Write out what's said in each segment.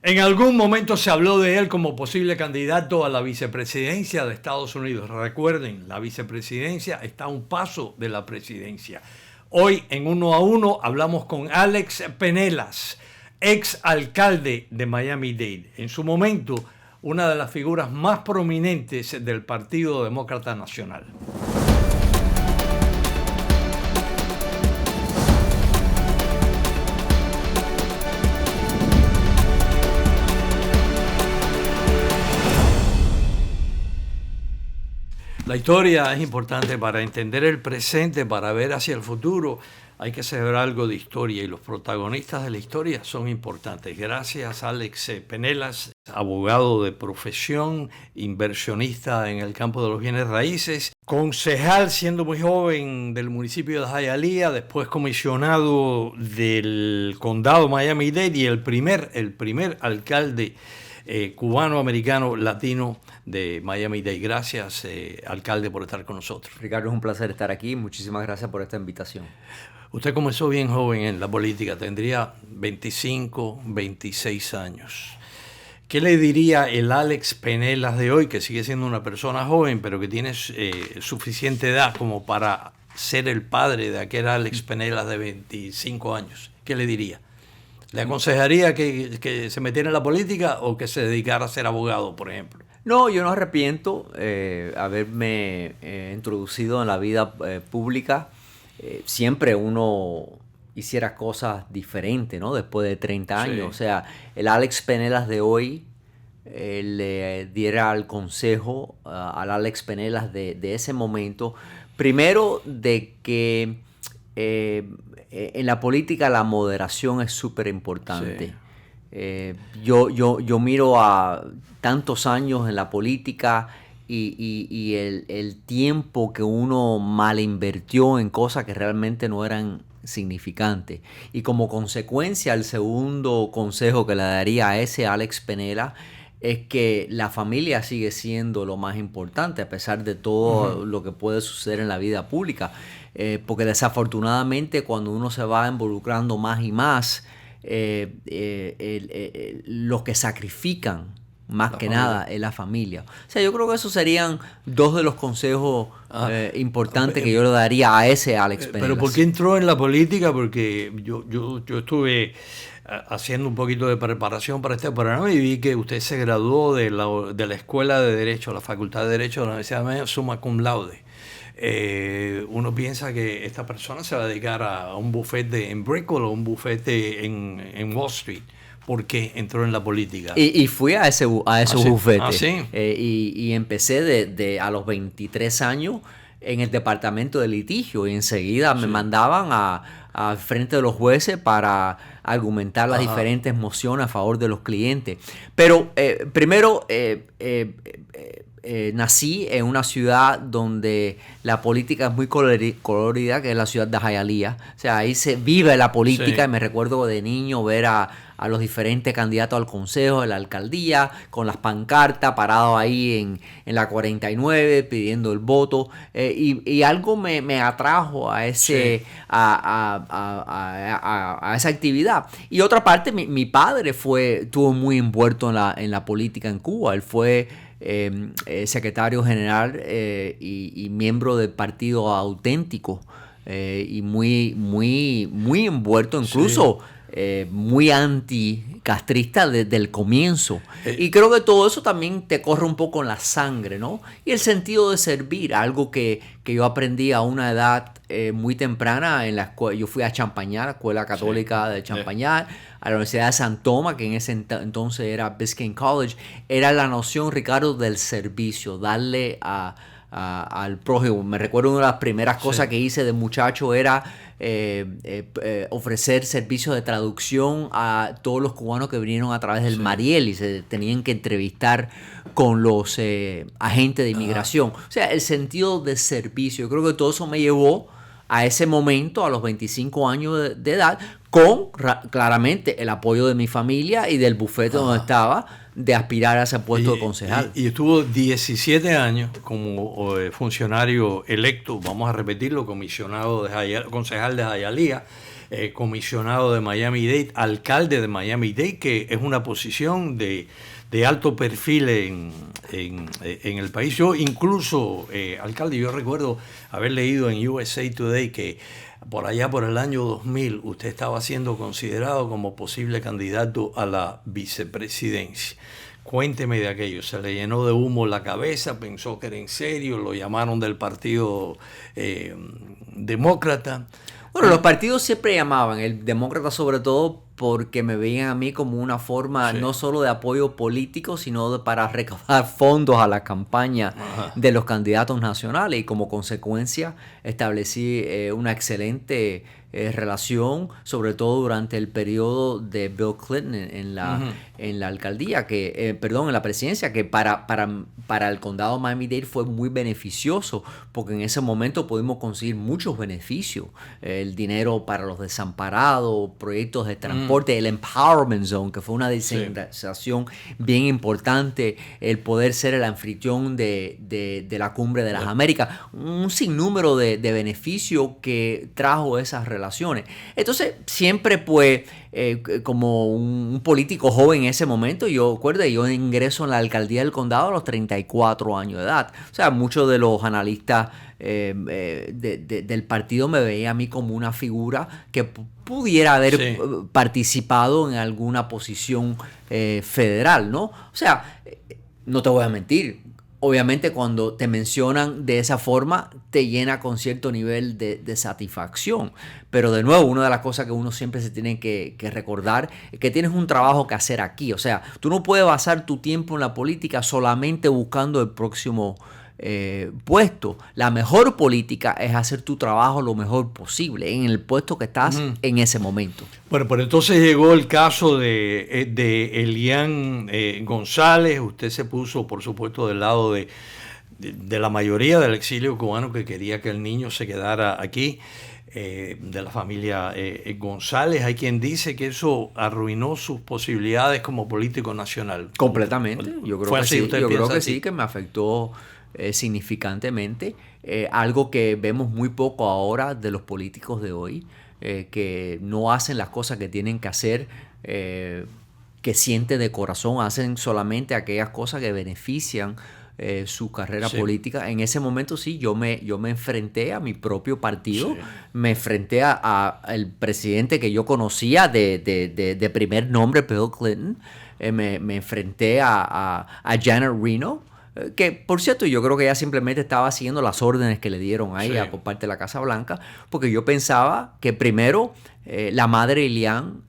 En algún momento se habló de él como posible candidato a la vicepresidencia de Estados Unidos. Recuerden, la vicepresidencia está a un paso de la presidencia. Hoy en Uno a Uno hablamos con Alex Penelas, ex alcalde de Miami-Dade. En su momento, una de las figuras más prominentes del Partido Demócrata Nacional. La historia es importante para entender el presente, para ver hacia el futuro. Hay que saber algo de historia y los protagonistas de la historia son importantes. Gracias, Alex Penelas, abogado de profesión, inversionista en el campo de los bienes raíces, concejal siendo muy joven del municipio de Hialeah, después comisionado del condado Miami-Dade y el primer alcalde cubano-americano latino de Miami-Dade. Gracias, alcalde, por estar con nosotros. Ricardo, es un placer estar aquí. Muchísimas gracias por esta invitación. Usted comenzó bien joven en la política, tendría 25, 26 años. ¿Qué le diría el Alex Penelas de hoy, que sigue siendo una persona joven, pero que tiene suficiente edad como para ser el padre de aquel Alex Penelas de 25 años? ¿Qué le diría? ¿Le aconsejaría que se metiera en la política o que se dedicara a ser abogado, por ejemplo? No, yo no arrepiento haberme introducido en la vida pública. Siempre uno hiciera cosas diferentes, ¿no? Después de 30 años. Sí. O sea, el Alex Penelas de hoy le diera el consejo al Alex Penelas de ese momento. Primero, de que en la política la moderación es súper importante. Sí. Yo miro a tantos años en la política y el tiempo que uno mal invirtió en cosas que realmente no eran significantes. Y como consecuencia, el segundo consejo que le daría a ese Alex Penelas es que la familia sigue siendo lo más importante a pesar de todo lo que puede suceder en la vida pública. Porque desafortunadamente cuando uno se va involucrando más y más, los que sacrifican más que nada es la familia. O sea, yo creo que esos serían dos de los consejos importantes que yo le daría a ese Alex Penelas. ¿Pero por qué entró en la política? Porque yo estuve haciendo un poquito de preparación para este programa y vi que usted se graduó de la Escuela de Derecho, la Facultad de Derecho de la Universidad de Summa Cum Laude. Uno piensa que esta persona se va a dedicar a un bufete en Brickell o un bufete en Wall Street. ¿Por qué entró en la política? Y fui a ese bufete. ¿Sí? Y empecé a los 23 años en el departamento de litigio y enseguida me mandaban al frente de los jueces para argumentar las diferentes mociones a favor de los clientes. Pero primero nací en una ciudad donde la política es muy colorida, que es la ciudad de Hialeah. O sea, ahí se vive la política. Sí. Y me recuerdo de niño ver a los diferentes candidatos al consejo, de la alcaldía, con las pancartas, parados ahí en la 49 pidiendo el voto. Y algo me atrajo a ese a esa actividad. Y otra parte, mi padre estuvo muy envuelto en la política en Cuba. Él fue secretario general y miembro del Partido Auténtico y muy envuelto, incluso muy anticastrista desde el comienzo. Y creo que todo eso también te corre un poco en la sangre, ¿no? Y el sentido de servir, algo que yo aprendí a una edad muy temprana en la escuela. Yo fui a Champagnat, la Escuela Católica de Champagnat, a la Universidad de San Tomás, que en ese entonces era Biscayne College. Era la noción, Ricardo, del servicio, darle al prójimo. Me recuerdo una de las primeras cosas que hice de muchacho era ofrecer servicios de traducción a todos los cubanos que vinieron a través del Mariel y se tenían que entrevistar con los agentes de inmigración. O sea, el sentido de servicio. Yo creo que todo eso me llevó a ese momento, a los 25 años de edad, con claramente el apoyo de mi familia y del bufete donde estaba, de aspirar a ese puesto de concejal. Y estuvo 17 años como funcionario electo, vamos a repetirlo, concejal de Hialeah. comisionado de Miami-Dade, alcalde de Miami-Dade, que es una posición de alto perfil en el país. Yo incluso, alcalde, yo recuerdo haber leído en USA Today que por allá por el año 2000 usted estaba siendo considerado como posible candidato a la vicepresidencia. Cuénteme de aquello. ¿Se le llenó de humo la cabeza? ¿Pensó que era en serio? ¿Lo llamaron del partido demócrata? Bueno, los partidos siempre llamaban, el demócrata sobre todo porque me veían a mí como una forma no solo de apoyo político, sino para recaudar fondos a la campaña de los candidatos nacionales, y como consecuencia establecí una excelente relación, sobre todo durante el periodo de Bill Clinton en la alcaldía, en la presidencia, que para el condado de Miami-Dade fue muy beneficioso, porque en ese momento pudimos conseguir muchos beneficios, el dinero para los desamparados, proyectos de transporte, el Empowerment Zone, que fue una decentralización bien importante, el poder ser el anfitrión de la Cumbre de las Américas, un sinnúmero de beneficios que trajo esas relaciones. Entonces, siempre pues, como un político joven en ese momento, yo ingreso en la alcaldía del condado a los 34 años de edad. O sea, muchos de los analistas del partido me veían a mí como una figura que pudiera haber participado en alguna posición federal, ¿no? O sea, no te voy a mentir. Obviamente cuando te mencionan de esa forma te llena con cierto nivel de satisfacción. Pero de nuevo, una de las cosas que uno siempre se tiene que recordar es que tienes un trabajo que hacer aquí. O sea, tú no puedes basar tu tiempo en la política solamente buscando el próximo puesto. La mejor política es hacer tu trabajo lo mejor posible en el puesto que estás en ese momento. Bueno, pero entonces llegó el caso de Elian González. Usted se puso, por supuesto, del lado de la mayoría del exilio cubano que quería que el niño se quedara aquí, de la familia González. Hay quien dice que eso arruinó sus posibilidades como político nacional. Completamente. Yo creo que sí. Yo creo que sí, que me afectó significantemente. Algo que vemos muy poco ahora de los políticos de hoy, que no hacen las cosas que tienen que hacer, que sienten de corazón, hacen solamente aquellas cosas que benefician su carrera política. En ese momento sí, yo me enfrenté a mi propio partido, me enfrenté al presidente que yo conocía de primer nombre, Bill Clinton, me enfrenté a Janet Reno, que por cierto yo creo que ella simplemente estaba siguiendo las órdenes que le dieron a ella por parte de la Casa Blanca, porque yo pensaba que primero la madre Elian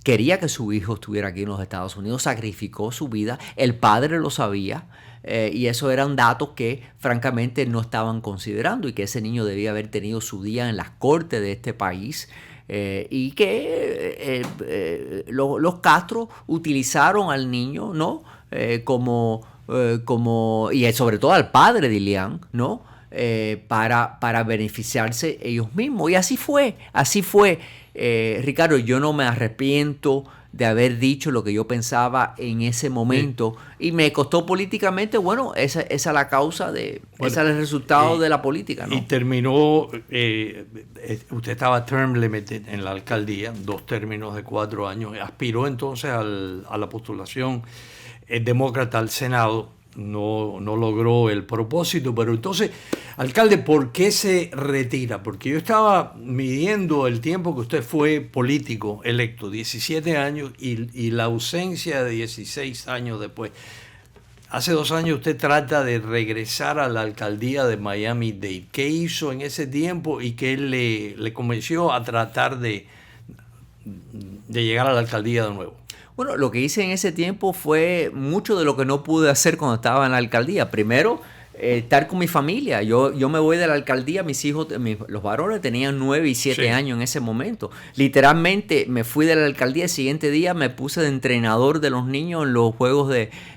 quería que su hijo estuviera aquí en los Estados Unidos, sacrificó su vida, el padre lo sabía, y eso eran datos que francamente no estaban considerando, y que ese niño debía haber tenido su día en las cortes de este país. Y que los Castro utilizaron al niño, ¿no? Y sobre todo al padre de Elian, ¿no? Para beneficiarse ellos mismos. Y así fue. Ricardo, yo no me arrepiento de haber dicho lo que yo pensaba en ese momento. Y me costó políticamente, esa es la causa ese es el resultado de la política, ¿no? Y terminó, usted estaba term limited en la alcaldía, 2 términos de 4 años, aspiró entonces a la postulación demócrata al Senado, no logró el propósito, pero entonces, alcalde, ¿por qué se retira? Porque yo estaba midiendo el tiempo que usted fue político electo, 17 años, y la ausencia de 16 años después. Hace 2 años usted trata de regresar a la alcaldía de Miami-Dade. ¿Qué hizo en ese tiempo y qué le convenció a tratar de llegar a la alcaldía de nuevo? Bueno, lo que hice en ese tiempo fue mucho de lo que no pude hacer cuando estaba en la alcaldía. Primero, estar con mi familia. Yo me voy de la alcaldía, mis hijos, los varones tenían 9 y 7 años en ese momento. Literalmente me fui de la alcaldía, el siguiente día me puse de entrenador de los niños en los juegos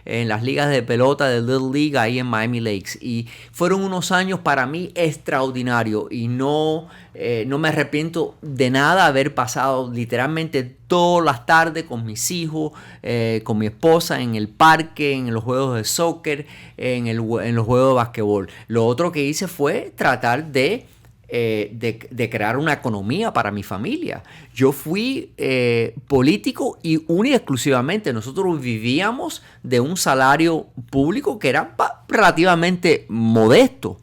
en las ligas de pelota de Little League ahí en Miami Lakes. Y fueron unos años para mí extraordinarios, y no me arrepiento de nada haber pasado literalmente todas las tardes con mis hijos, con mi esposa, en el parque, en los juegos de soccer, en los juegos de basquetbol. Lo otro que hice fue tratar de de crear una economía para mi familia. Yo fui político y única y exclusivamente. Nosotros vivíamos de un salario público que era relativamente modesto.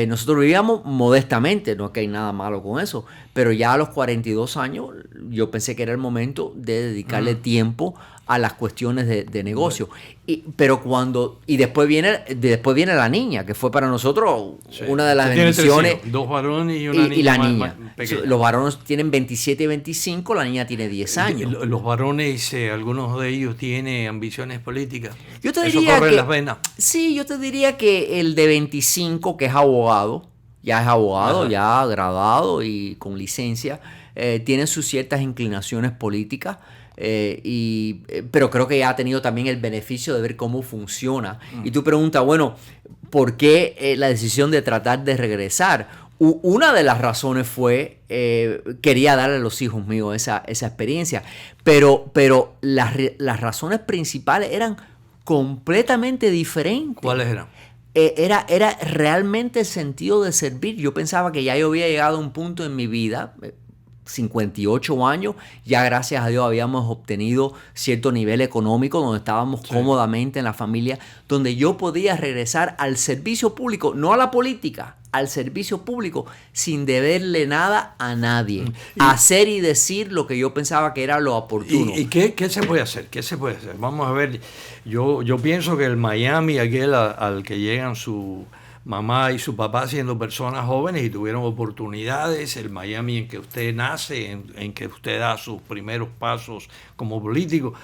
Nosotros vivíamos modestamente, no es que hay nada malo con eso, pero ya a los 42 años yo pensé que era el momento de dedicarle tiempo a las cuestiones de negocio. Y después viene la niña, que fue para nosotros una de las bendiciones. 2 varones y una niña. Y la niña. Más pequeña. Los varones tienen 27 y 25, la niña tiene 10 años. Los varones, algunos de ellos tienen ambiciones políticas. Yo te Eso diría corre que, las venas. Sí, yo te diría que el de 25, que es abogado, Ajá. ya graduado y con licencia, tiene sus ciertas inclinaciones políticas. Pero creo que ya ha tenido también el beneficio de ver cómo funciona. Y tú preguntas, bueno, ¿por qué la decisión de tratar de regresar? Una de las razones fue, quería darle a los hijos míos esa experiencia, pero las razones principales eran completamente diferentes. ¿Cuáles eran? Era realmente el sentido de servir. Yo pensaba que ya yo había llegado a un punto en mi vida, 58 años, ya gracias a Dios habíamos obtenido cierto nivel económico donde estábamos cómodamente en la familia, donde yo podía regresar al servicio público, no a la política, al servicio público, sin deberle nada a nadie. Hacer y decir lo que yo pensaba que era lo oportuno. ¿Y qué se puede hacer? ¿Qué se puede hacer? Vamos a ver, yo pienso que el Miami, aquel al que llegan su mamá y su papá siendo personas jóvenes y tuvieron oportunidades, el Miami en que usted nace, en que usted da sus primeros pasos como político,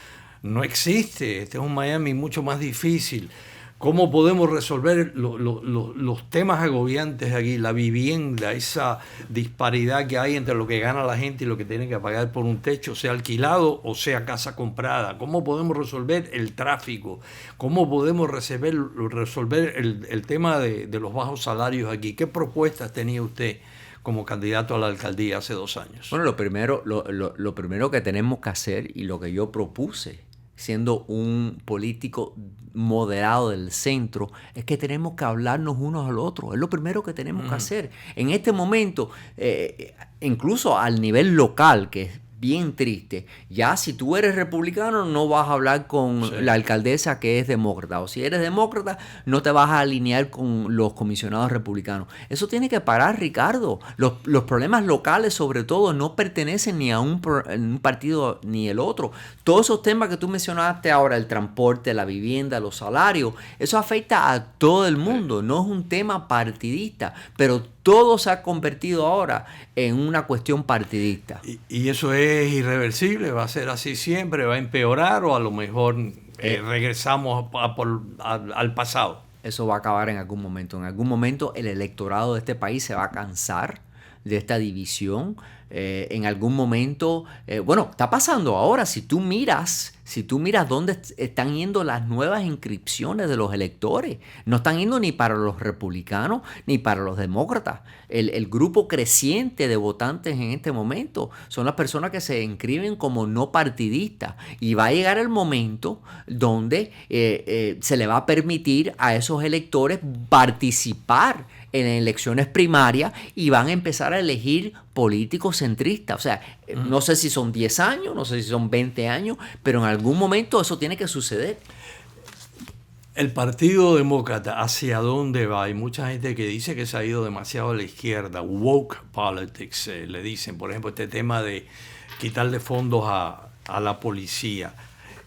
no existe. Este es un Miami mucho más difícil. ¿Cómo podemos resolver los temas agobiantes aquí? La vivienda, esa disparidad que hay entre lo que gana la gente y lo que tiene que pagar por un techo, sea alquilado o sea casa comprada. ¿Cómo podemos resolver el tráfico? ¿Cómo podemos resolver el tema de los bajos salarios aquí? ¿Qué propuestas tenía usted como candidato a la alcaldía hace 2 años? Bueno, lo primero que tenemos que hacer y lo que yo propuse, siendo un político moderado del centro, es que tenemos que hablarnos unos al otro. Es lo primero que tenemos que hacer. En este momento, incluso al nivel local, que es bien triste, ya si tú eres republicano no vas a hablar con la alcaldesa que es demócrata, o si eres demócrata no te vas a alinear con los comisionados republicanos. Eso tiene que parar, Ricardo. Los problemas locales, sobre todo, no pertenecen ni a un partido ni el otro. Todos esos temas que tú mencionaste ahora, el transporte, la vivienda, los salarios, eso afecta a todo el mundo. No es un tema partidista, pero todo se ha convertido ahora en una cuestión partidista. ¿Y eso es irreversible? ¿Va a ser así siempre? ¿Va a empeorar o a lo mejor regresamos al pasado? Eso va a acabar en algún momento. En algún momento el electorado de este país se va a cansar de esta división. En algún momento, bueno, está pasando ahora. Si tú miras dónde están yendo las nuevas inscripciones de los electores, no están yendo ni para los republicanos ni para los demócratas. El grupo creciente de votantes en este momento son las personas que se inscriben como no partidistas, y va a llegar el momento donde se le va a permitir a esos electores participar en elecciones primarias y van a empezar a elegir políticos centristas. O sea, no sé si son 10 años, no sé si son 20 años, pero en algún momento eso tiene que suceder. El Partido Demócrata, ¿hacia dónde va? Hay mucha gente que dice que se ha ido demasiado a la izquierda. Woke politics, le dicen. Por ejemplo, este tema de quitarle fondos a la policía,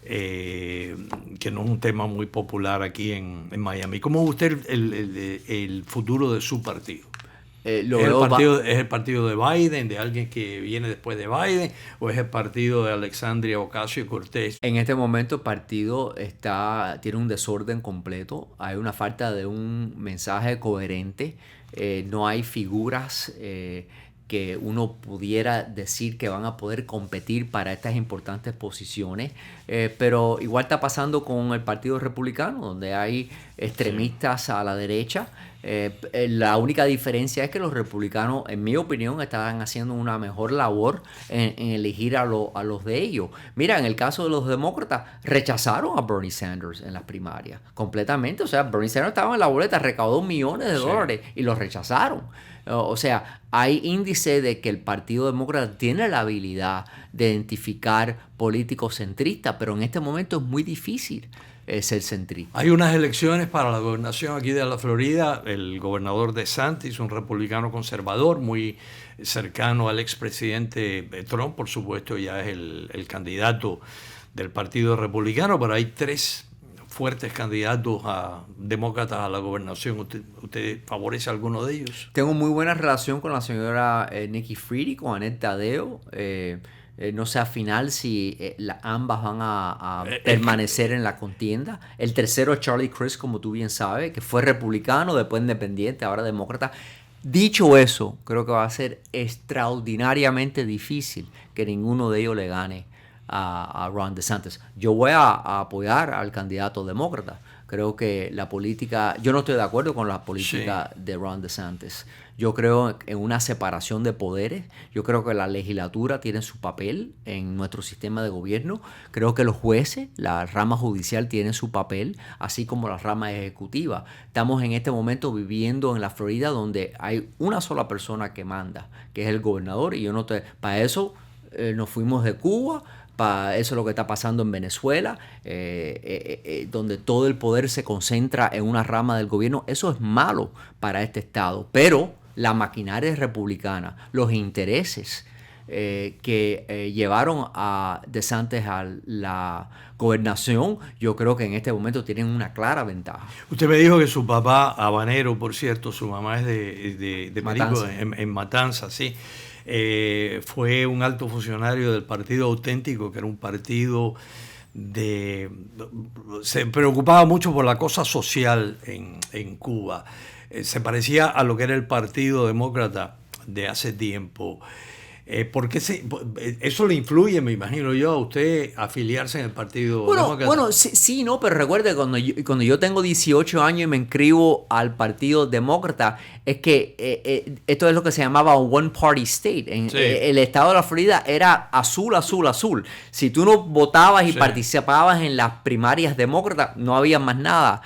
que no es un tema muy popular aquí en Miami. ¿Cómo ve usted el futuro de su partido? ¿Es el partido de Biden, de alguien que viene después de Biden, o es el partido de Alexandria Ocasio-Cortez? En este momento el partido tiene un desorden completo. Hay una falta de un mensaje coherente. No hay figuras que uno pudiera decir que van a poder competir para estas importantes posiciones. Pero igual está pasando con el Partido Republicano, donde hay extremistas a la derecha. La única diferencia es que los republicanos, en mi opinión, están haciendo una mejor labor en elegir a los de ellos. Mira, en el caso de los demócratas, rechazaron a Bernie Sanders en las primarias completamente. O sea, Bernie Sanders estaba en la boleta, recaudó millones de dólares y los rechazaron. O sea, hay índice de que el Partido Demócrata tiene la habilidad de identificar políticos centristas, pero en este momento es muy difícil ser centrista. Hay unas elecciones para la gobernación aquí de la Florida. El gobernador DeSantis, un republicano conservador, muy cercano al expresidente Trump, por supuesto, ya es el candidato del Partido Republicano, pero hay 3 fuertes candidatos a demócratas a la gobernación. ¿Usted favorece a alguno de ellos? Tengo muy buena relación con la señora Nikki Friede y con Annette Taddeo. No sé al final si ambas van a permanecer en la contienda. El tercero es Charlie Crist, como tú bien sabes, que fue republicano, después independiente, ahora demócrata. Dicho eso, creo que va a ser extraordinariamente difícil que ninguno de ellos le gane a Ron DeSantis. Yo voy a apoyar al candidato demócrata. Creo que la política, yo no estoy de acuerdo con la política de Ron DeSantis. Yo creo en una separación de poderes. Yo creo que la legislatura tiene su papel en nuestro sistema de gobierno. Creo que los jueces, la rama judicial tiene su papel, así como la rama ejecutiva. Estamos en este momento viviendo en la Florida donde hay una sola persona que manda, que es el gobernador. Y yo no te, para eso nos fuimos de Cuba. Eso es lo que está pasando en Venezuela, donde todo el poder se concentra en una rama del gobierno. Eso es malo para este estado. Pero la maquinaria republicana, los intereses que llevaron a DeSantis a la gobernación, yo creo que en este momento tienen una clara ventaja. Usted me dijo que su papá, habanero, por cierto, su mamá es de Matanza. En Matanza, sí. Fue un alto funcionario del Partido Auténtico, que era un partido se preocupaba mucho por la cosa social en Cuba. Se parecía a lo que era el Partido Demócrata de hace tiempo. ¿Por qué eso le influye, me imagino yo, a usted afiliarse en el Partido Demócrata? Bueno, sí, no, pero recuerde, cuando yo tengo 18 años y me inscribo al Partido Demócrata, es que esto es lo que se llamaba un one party state. El estado de la Florida era azul, azul, azul. Si tú no votabas y participabas en las primarias demócratas, no había más nada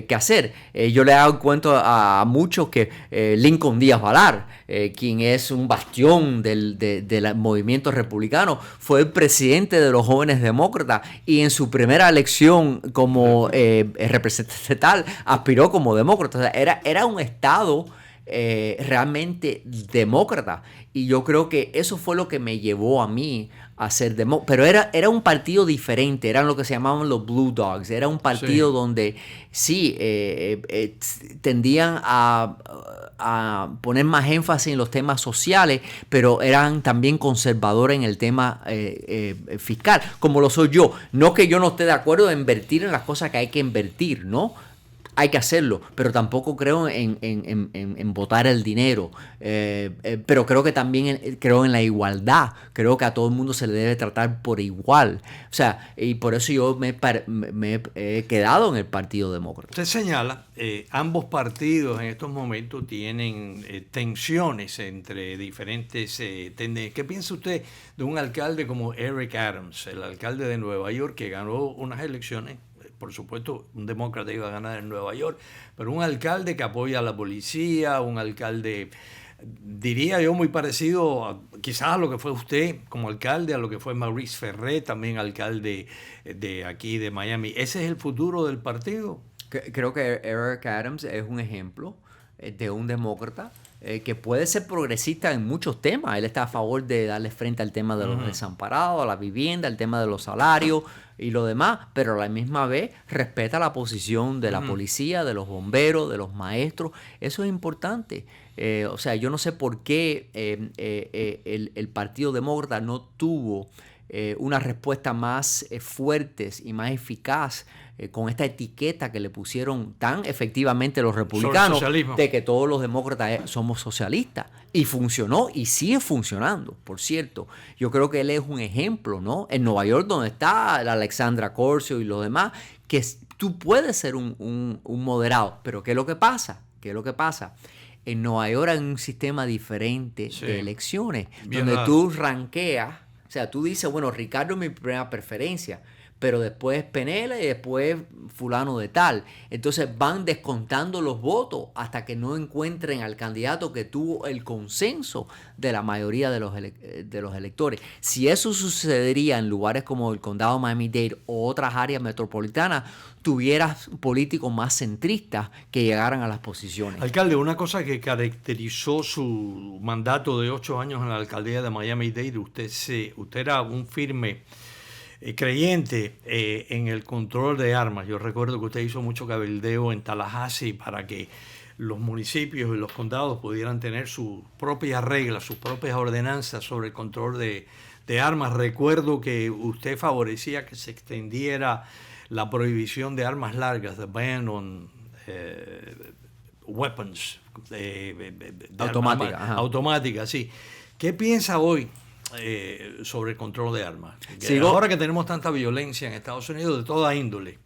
que hacer. Yo le hago cuento a muchos que Lincoln Díaz Balar, quien es un bastión del movimiento republicano, fue el presidente de los jóvenes demócratas y en su primera elección como representante tal aspiró como demócrata. O sea, era un estado realmente demócrata, y yo creo que eso fue lo que me llevó a mí a ser demócrata. Pero era un partido diferente, eran lo que se llamaban los Blue Dogs, era un partido donde tendían a poner más énfasis en los temas sociales, pero eran también conservadores en el tema fiscal, como lo soy yo. No que yo no esté de acuerdo en invertir en las cosas que hay que invertir, ¿no? Hay que hacerlo, pero tampoco creo en botar el dinero. Pero creo que también creo en la igualdad. Creo que a todo el mundo se le debe tratar por igual. O sea, y por eso yo me he quedado en el Partido Demócrata. Usted señala, ambos partidos en estos momentos tienen tensiones entre diferentes tendencias. ¿Qué piensa usted de un alcalde como Eric Adams, el alcalde de Nueva York, que ganó unas elecciones? Por supuesto, un demócrata iba a ganar en Nueva York, pero un alcalde que apoya a la policía, un alcalde, diría yo, muy parecido quizás a lo que fue usted como alcalde, a lo que fue Maurice Ferré, también alcalde de aquí de Miami. ¿Ese es el futuro del partido? Creo que Eric Adams es un ejemplo de un demócrata que puede ser progresista en muchos temas. Él está a favor de darle frente al tema de los desamparados, a la vivienda, al tema de los salarios y lo demás, pero a la misma vez respeta la posición de la policía, de los bomberos, de los maestros. Eso es importante. O sea, yo no sé por qué el Partido Demócrata no tuvo una respuesta más fuerte y más eficaz con esta etiqueta que le pusieron tan efectivamente los republicanos de que todos los demócratas somos socialistas. Y funcionó y sigue funcionando, por cierto. Yo creo que él es un ejemplo, ¿no? En Nueva York, donde está la Alexandra Ocasio y los demás, que tú puedes ser un moderado. Pero ¿qué es lo que pasa? En Nueva York hay un sistema diferente de elecciones, donde tú ranqueas. O sea, tú dices, bueno, Ricardo es mi primera preferencia, pero después Penela y después fulano de tal. Entonces van descontando los votos hasta que no encuentren al candidato que tuvo el consenso de la mayoría de los electores. Si eso sucedería en lugares como el condado de Miami-Dade o otras áreas metropolitanas, tuvieras políticos más centristas que llegaran a las posiciones. Alcalde, una cosa que caracterizó su mandato de 8 años en la alcaldía de Miami-Dade, usted era un firme creyente en el control de armas. Yo recuerdo que usted hizo mucho cabildeo en Tallahassee para que los municipios y los condados pudieran tener sus propias reglas, sus propias ordenanzas sobre el control de armas. Recuerdo que usted favorecía que se extendiera la prohibición de armas largas, the ban on weapons automática, sí. ¿Qué piensa hoy sobre el control de armas? Ahora que tenemos tanta violencia en Estados Unidos de toda índole.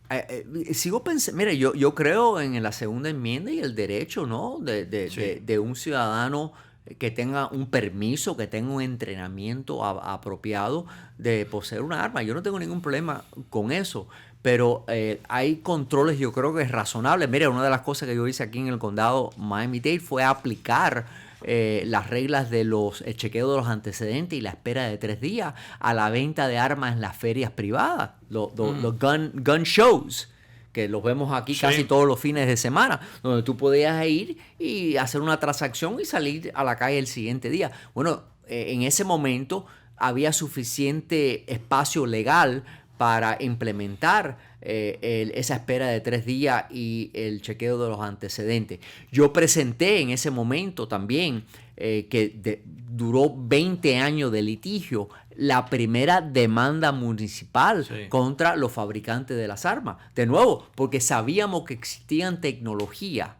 Sigo pensando, mire, yo creo en la segunda enmienda y el derecho, ¿no? de un ciudadano que tenga un permiso, que tenga un entrenamiento apropiado de poseer una arma. Yo no tengo ningún problema con eso, pero hay controles, yo creo que es razonable. Mira, una de las cosas que yo hice aquí en el condado Miami-Dade fue aplicar las reglas de el chequeo de los antecedentes y la espera de 3 días a la venta de armas en las ferias privadas, los gun shows, que los vemos aquí casi todos los fines de semana, donde tú podías ir y hacer una transacción y salir a la calle el siguiente día. Bueno, en ese momento había suficiente espacio legal para implementar esa espera de 3 días y el chequeo de los antecedentes. Yo presenté en ese momento también, que duró 20 años de litigio, la primera demanda municipal contra los fabricantes de las armas. De nuevo, porque sabíamos que existían tecnologías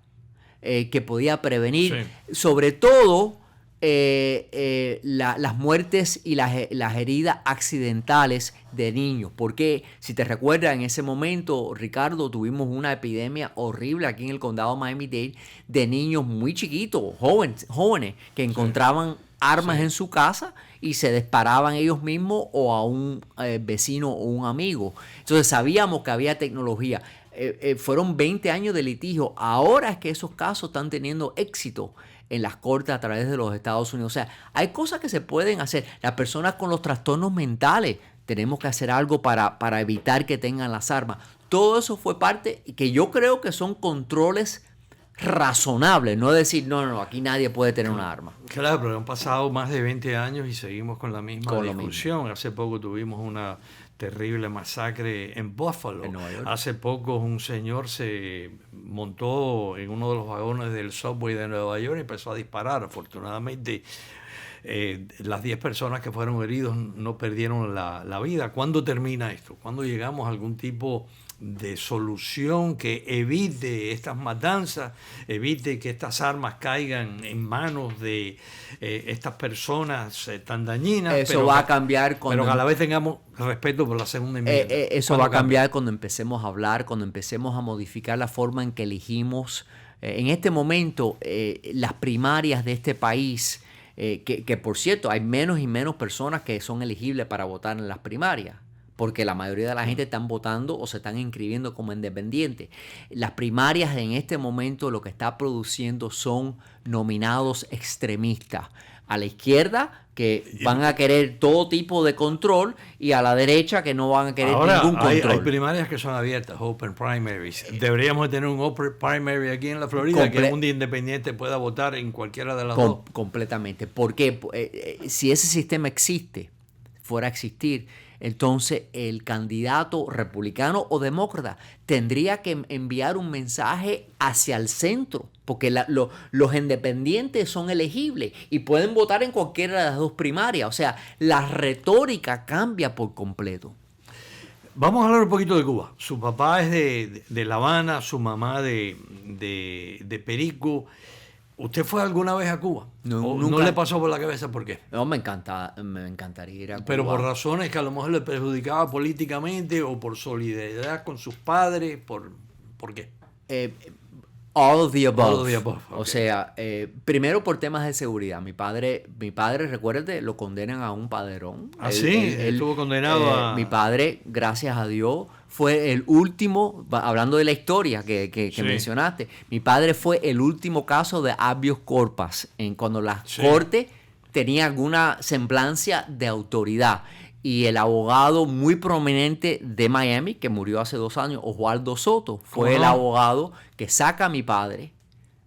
que podía prevenir, sobre todo las muertes y las heridas accidentales de niños. Porque si te recuerdas, en ese momento, Ricardo, tuvimos una epidemia horrible aquí en el condado de Miami-Dade de niños muy chiquitos, jóvenes que encontraban armas en su casa y se disparaban ellos mismos o a un vecino o un amigo. Entonces sabíamos que había tecnología. Fueron 20 años de litigio. Ahora es que esos casos están teniendo éxito en las cortes a través de los Estados Unidos. O sea, hay cosas que se pueden hacer. Las personas con los trastornos mentales, tenemos que hacer algo para evitar que tengan las armas. Todo eso fue parte, que yo creo que son controles razonables. No decir, no, aquí nadie puede tener una arma. Claro, pero han pasado más de 20 años y seguimos con la misma discusión. Hace poco tuvimos una terrible masacre en Buffalo. En Nueva York. Hace poco un señor se montó en uno de los vagones del subway de Nueva York y empezó a disparar. Afortunadamente, las 10 personas que fueron heridos no perdieron la vida. ¿Cuándo termina esto? ¿Cuándo llegamos a algún tipo de solución que evite estas matanzas, evite que estas armas caigan en manos de estas personas tan dañinas? Eso va a cambiar pero que a la vez tengamos respeto por la segunda enmienda. Eso va a cambiar cuando empecemos a hablar, cuando empecemos a modificar la forma en que elegimos. En este momento, las primarias de este país, que por cierto, hay menos y menos personas que son elegibles para votar en las primarias, porque la mayoría de la gente están votando o se están inscribiendo como independientes. Las primarias en este momento lo que está produciendo son nominados extremistas. A la izquierda, que van a querer todo tipo de control, y a la derecha, que no van a querer ningún control. Hay primarias que son abiertas, open primaries. Deberíamos tener un open primary aquí en la Florida, que un independiente pueda votar en cualquiera de las dos. Completamente. Porque si ese sistema fuera a existir, entonces el candidato republicano o demócrata tendría que enviar un mensaje hacia el centro, porque los independientes son elegibles y pueden votar en cualquiera de las dos primarias. O sea, la retórica cambia por completo. Vamos a hablar un poquito de Cuba. Su papá es de La Habana, su mamá de Perico. ¿Usted fue alguna vez a Cuba? Nunca. ¿No le pasó por la cabeza por qué? No, me encantaría ir a Cuba. Pero por razones que a lo mejor le perjudicaba políticamente o por solidaridad con sus padres, ¿por qué? All of the above. All of the above, okay. O sea, primero por temas de seguridad. Mi padre, recuerde, lo condenan a un padrón. ¿Ah, sí? Él estuvo condenado a... Mi padre, gracias a Dios, fue el último, hablando de la historia que Sí. mencionaste, mi padre fue el último caso de habeas corpus, cuando la Sí. corte tenía alguna semblancia de autoridad. Y el abogado muy prominente de Miami, que murió hace 2 años, Oswaldo Soto, fue el abogado que saca a mi padre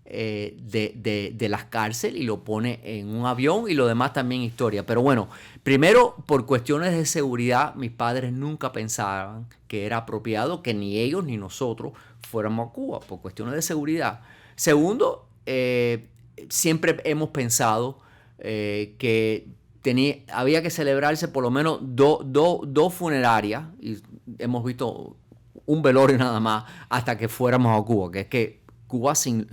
de las cárceles y lo pone en un avión, y lo demás también historia. Pero bueno, primero, por cuestiones de seguridad, mis padres nunca pensaban que era apropiado que ni ellos ni nosotros fuéramos a Cuba, por cuestiones de seguridad. Segundo, siempre hemos pensado que había que celebrarse por lo menos dos funerarias, y hemos visto un velorio nada más hasta que fuéramos a Cuba, que es que Cuba sin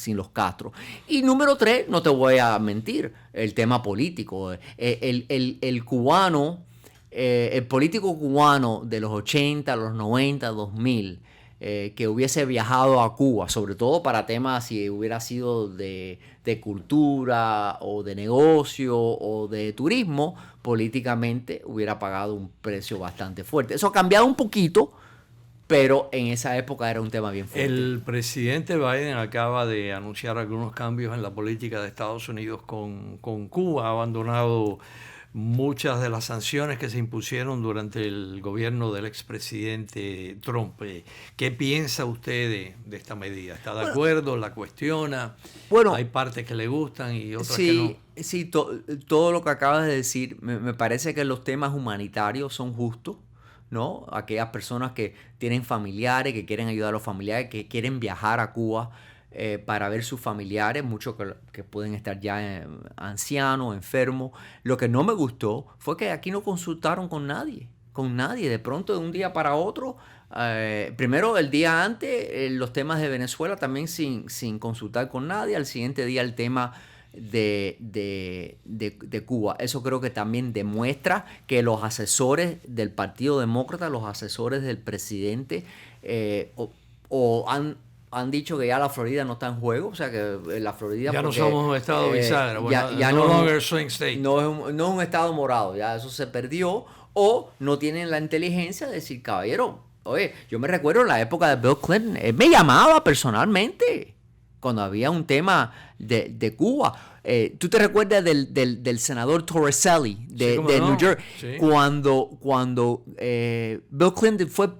los Castro. Y número 3, no te voy a mentir, el tema político. El cubano, el político cubano de los 80, los 90, 2000, que hubiese viajado a Cuba, sobre todo para temas si hubiera sido de cultura o de negocio o de turismo, políticamente hubiera pagado un precio bastante fuerte. Eso ha cambiado un poquito, pero en esa época era un tema bien fuerte. El presidente Biden acaba de anunciar algunos cambios en la política de Estados Unidos con Cuba. Ha abandonado muchas de las sanciones que se impusieron durante el gobierno del expresidente Trump. ¿Qué piensa usted de esta medida? ¿Está de acuerdo? ¿La cuestiona? Bueno, hay partes que le gustan y otras que no. Sí, todo lo que acabas de decir, me parece que los temas humanitarios son justos, ¿no? Aquellas personas que tienen familiares, que quieren ayudar a los familiares, que quieren viajar a Cuba para ver sus familiares, muchos que pueden estar ya ancianos, enfermos. Lo que no me gustó fue que aquí no consultaron con nadie. De pronto, de un día para otro, primero el día antes, los temas de Venezuela también sin consultar con nadie. Al siguiente día el tema de Cuba. Eso creo que también demuestra que los asesores del Partido Demócrata, los asesores del presidente, han dicho que ya la Florida no está en juego, o sea que la Florida... Ya no somos un estado bisagra, ya no longer swing state. No es un estado morado, ya eso se perdió, o no tienen la inteligencia de decir, caballero, oye, yo me recuerdo en la época de Bill Clinton, él me llamaba personalmente cuando había un tema de Cuba. ¿Tú te recuerdas del senador Torricelli de New Jersey? Sí. Cuando Bill Clinton fue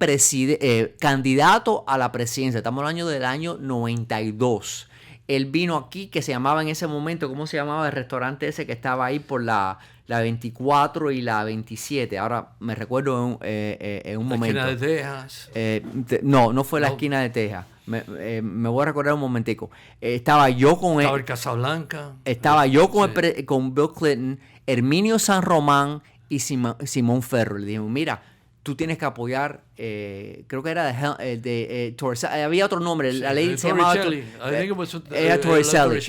candidato a la presidencia, estamos hablando del año 92. Él vino aquí, que se llamaba en ese momento, ¿cómo se llamaba el restaurante ese que estaba ahí por la 24 y la 27? Ahora me recuerdo en un momento. ¿La esquina de Texas? No fue la esquina de Texas. Me voy a recordar un momentico. Estaba yo con Estaba el Casablanca. Estaba yo con Bill Clinton, Herminio San Román y Simón Ferro. Le dijimos, mira, tú tienes que apoyar, creo que era de Torricelli, había otro nombre, la ley se llamaba Torricelli.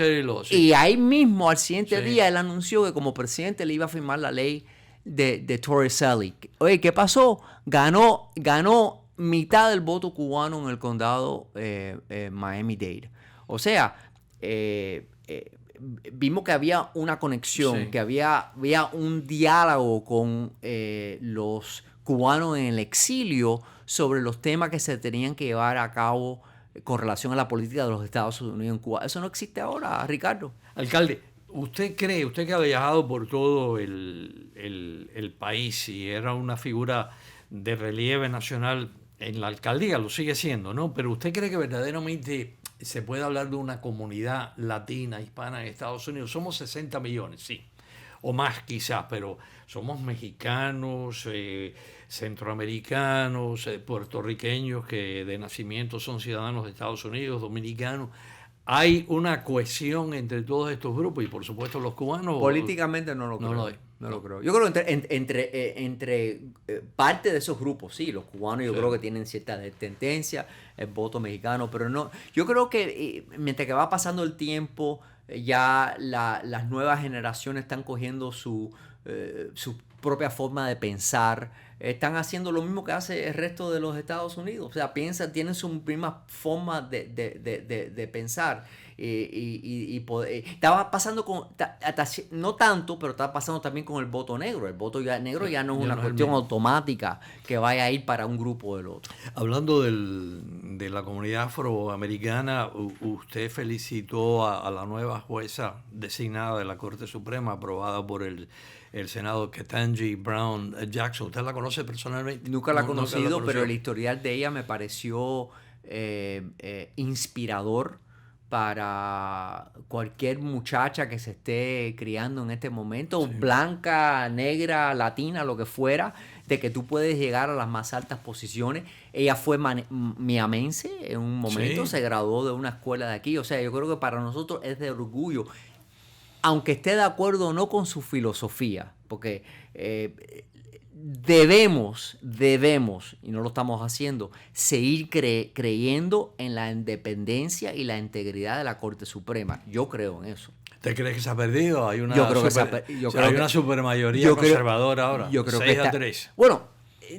Y ahí mismo, al siguiente día, él anunció que como presidente le iba a firmar la ley de Torricelli. Oye, ¿qué pasó? Ganó mitad del voto cubano en el condado Miami-Dade. O sea, vimos que había una conexión, que había un diálogo con los cubanos en el exilio sobre los temas que se tenían que llevar a cabo con relación a la política de los Estados Unidos en Cuba. Eso no existe ahora, Ricardo. Alcalde, usted que ha viajado por todo el país y era una figura de relieve nacional en la alcaldía, lo sigue siendo, ¿no? Pero ¿usted cree que verdaderamente se puede hablar de una comunidad latina, hispana en Estados Unidos? Somos 60 millones, sí, o más quizás, pero somos mexicanos, centroamericanos, puertorriqueños que de nacimiento son ciudadanos de Estados Unidos, dominicanos. ¿Hay una cohesión entre todos estos grupos y por supuesto los cubanos? Políticamente no lo creo. No lo creo. Yo creo que entre parte de esos grupos, sí, los cubanos yo creo que tienen cierta tendencia, el voto mexicano, pero no. Yo creo que mientras que va pasando el tiempo, ya las nuevas generaciones están cogiendo sus propia forma de pensar, están haciendo lo mismo que hace el resto de los Estados Unidos. O sea, tienen su misma forma de pensar. Estaba pasando no tanto, pero estaba pasando también con el voto negro. El voto negro ya no es una cuestión automática que vaya a ir para un grupo o del otro. Hablando de la comunidad afroamericana, usted felicitó a la nueva jueza designada de la Corte Suprema, aprobada por el Senado, Ketanji Brown Jackson. ¿Usted la conoce personalmente? Nunca la he conocido, pero el historial de ella me pareció inspirador para cualquier muchacha que se esté criando en este momento, sí, blanca, negra, latina, lo que fuera, de que tú puedes llegar a las más altas posiciones. Ella fue miamense en un momento, sí, se graduó de una escuela de aquí. O sea, yo creo que para nosotros es de orgullo, aunque esté de acuerdo o no con su filosofía, porque debemos, y no lo estamos haciendo, seguir creyendo en la independencia y la integridad de la Corte Suprema. Yo creo en eso. ¿Usted cree que se ha perdido? Hay una supermayoría conservadora ahora. Yo creo 6-3. Bueno,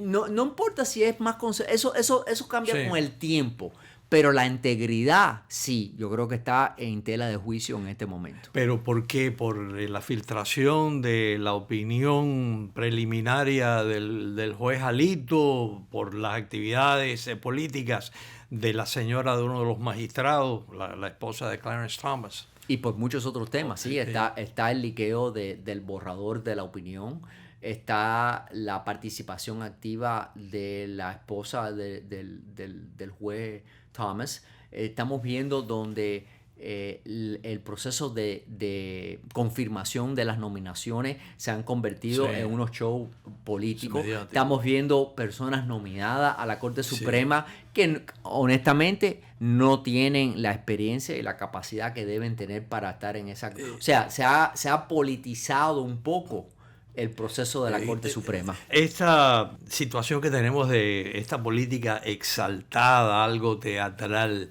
no importa si es más conservador. Eso cambia, sí, con el tiempo. Pero la integridad, sí, yo creo que está en tela de juicio en este momento. ¿Pero por qué? ¿Por la filtración de la opinión preliminaria del juez Alito? ¿Por las actividades políticas de la señora de uno de los magistrados, la esposa de Clarence Thomas? Y por muchos otros temas, sí. Está el liqueo del borrador de la opinión. Está la participación activa de la esposa del juez Thomas. Estamos viendo donde el proceso de confirmación de las nominaciones se han convertido, sí, en unos shows políticos. Estamos viendo personas nominadas a la Corte Suprema, sí, que honestamente no tienen la experiencia y la capacidad que deben tener para estar en esa... O sea, se ha politizado un poco el proceso de la Corte Suprema. Esta situación que tenemos de esta política exaltada, algo teatral,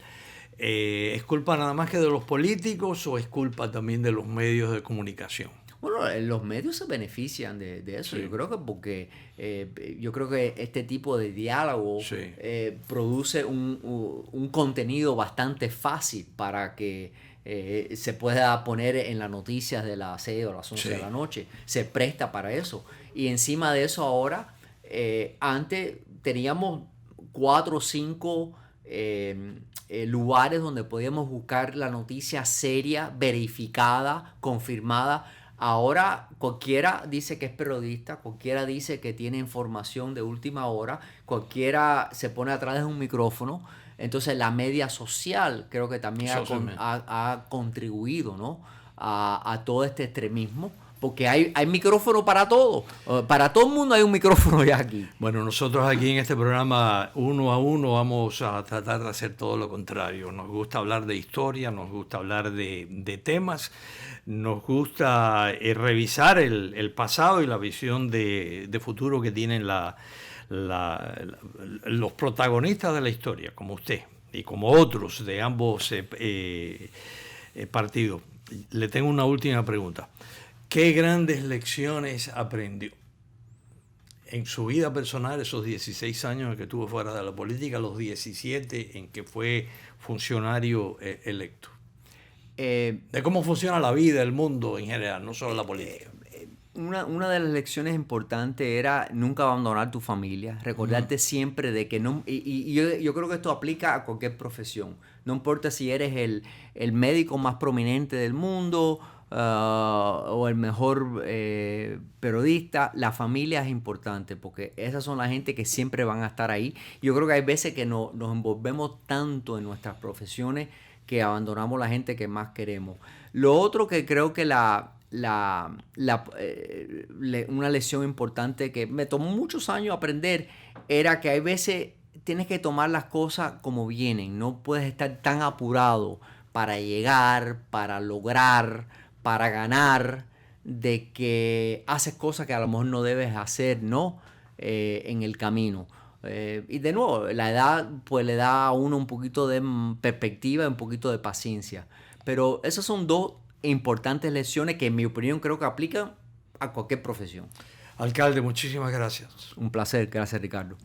¿es culpa nada más que de los políticos o es culpa también de los medios de comunicación? Bueno, los medios se benefician de eso. Sí. Yo creo que porque yo creo que este tipo de diálogo, sí, produce un contenido bastante fácil para que se pueda poner en las noticias de las 6 o las 11, sí, de la noche. Se presta para eso. Y encima de eso ahora, antes teníamos 4 o 5 lugares donde podíamos buscar la noticia seria, verificada, confirmada. Ahora cualquiera dice que es periodista, cualquiera dice que tiene información de última hora, cualquiera se pone atrás de un micrófono. Entonces la media social creo que también ha contribuido, ¿no?, a todo este extremismo, porque hay micrófono para todo. Para todo el mundo hay un micrófono ya aquí. Bueno, nosotros aquí en este programa, uno a uno, vamos a tratar de hacer todo lo contrario. Nos gusta hablar de historia, nos gusta hablar de temas, nos gusta revisar el pasado y la visión de futuro que tienen los protagonistas de la historia, como usted y como otros de ambos partidos. Le tengo una última pregunta. ¿Qué grandes lecciones aprendió en su vida personal, esos 16 años en que estuvo fuera de la política, los 17 en que fue funcionario electo? De cómo funciona la vida, el mundo en general, no solo la política. Una de las lecciones importantes era nunca abandonar tu familia, recordarte siempre de que no... Y yo creo que esto aplica a cualquier profesión. No importa si eres el médico más prominente del mundo o el mejor periodista, la familia es importante porque esas son la gente que siempre van a estar ahí. Yo creo que hay veces que nos envolvemos tanto en nuestras profesiones que abandonamos la gente que más queremos. Lo otro que creo que una lección importante que me tomó muchos años aprender era que hay veces tienes que tomar las cosas como vienen. No puedes estar tan apurado para llegar, para lograr, para ganar, de que haces cosas que a lo mejor no debes hacer, ¿no? En el camino. Y de nuevo, la edad pues le da a uno un poquito de perspectiva y un poquito de paciencia. Pero esas son dos importantes lecciones que en mi opinión creo que aplican a cualquier profesión. Alcalde, muchísimas gracias. Un placer, gracias Ricardo.